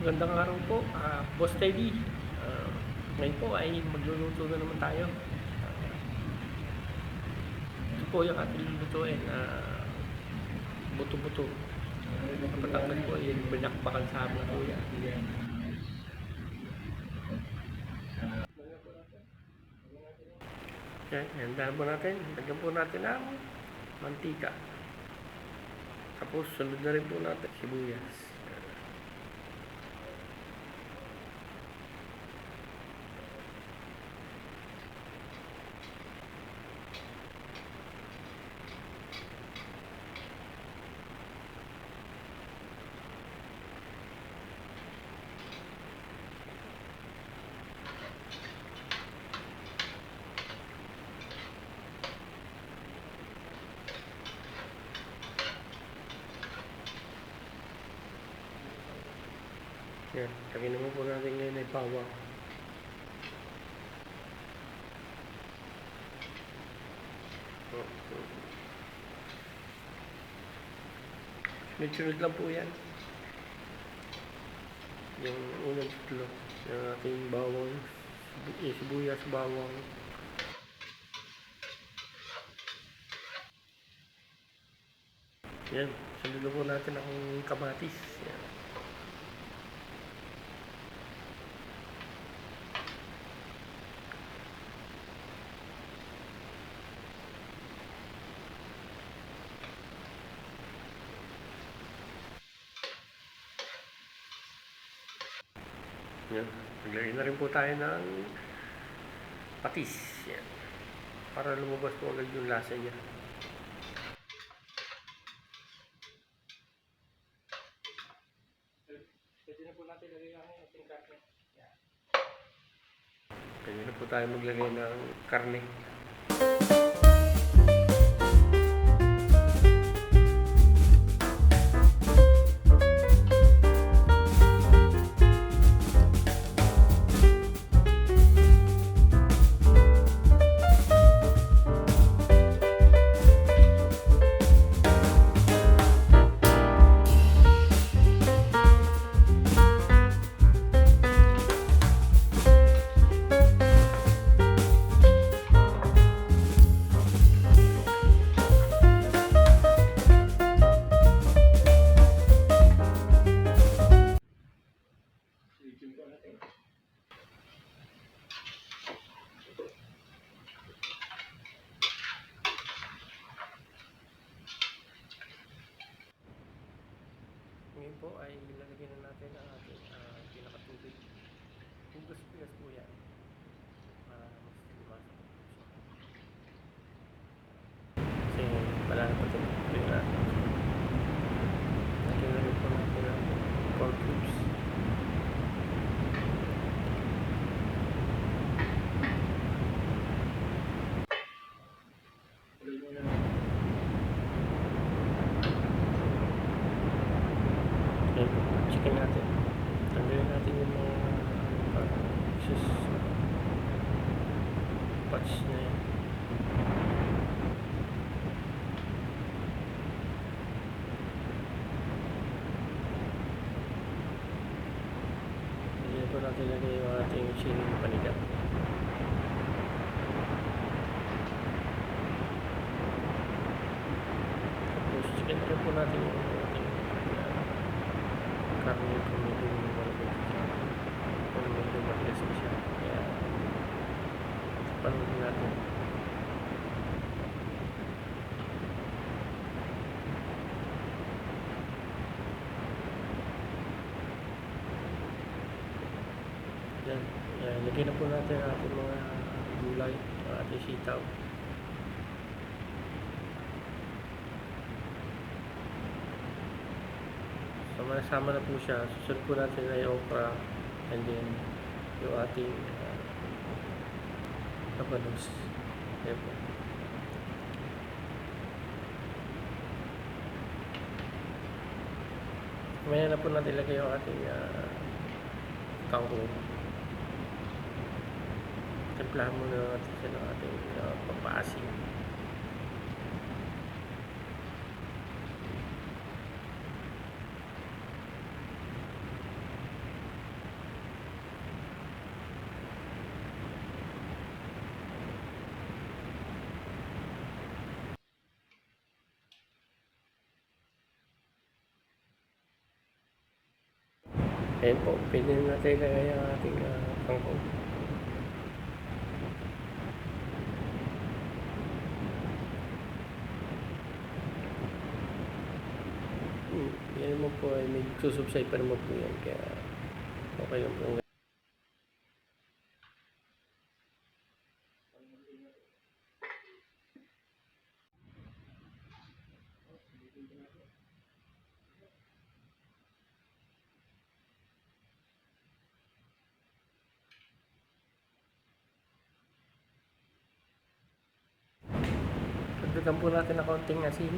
Magandang araw po, Boss Teddy. Ngayon po ay magluluto na naman tayo. Ito po yung ating lulutuin, buto-buto. Kapatanggal po yung binakbakan sa hapon po yan. Okay, handahan po natin. Lagyan po natin ng mantika. Tapos sunod na rin po natin sibuyas. Yan, lagyan naman po natin ngayon ay bawang. Sunod-sunod lang po yan. Yung unang tutlo, yung ating bawang, sibuyas, bawang. Yan, sunod po natin ang kamatis. Yan. Yan. Naglagay na rin po tayo ng patis. Yan. Para lumabas po agad yung lasa niya. Pwede na po natin lagay ang ating karne. Yan. Pwede na po tayo maglagay ng karne. Ngayon po ay ilalagay na natin ang ating pinakatubig. Pigas-pigas po yan. Para mas lumasok po siya. Kasi wala na po ito natin. Lagyan na rin po natin ang pork cubes. Chicken natin. Tanggalin natin yung mga patch na yan. Hindi po natin lagay yung ating siling panigang. Tapos chicken rin po natin yung ating karne kung medyo malabig kung medyo matigas siya, kaya panunin natin. Yan, lagyan na po natin ang ating mga gulay, ang ating sitaw. So masama na po siya. Susunod po natin ay okra and then yung ating kabanos. Ayan po. Maya na po natin ilagay yung ating kangkong. Templahan muna natin siya ng ating papaasin. Ayan po, pwede na natin ilagay ang ating kangkong. Yan naman po ay may susubside pa naman po yan, kaya okay lang po. Dagdagan po natin ng kaunting asin.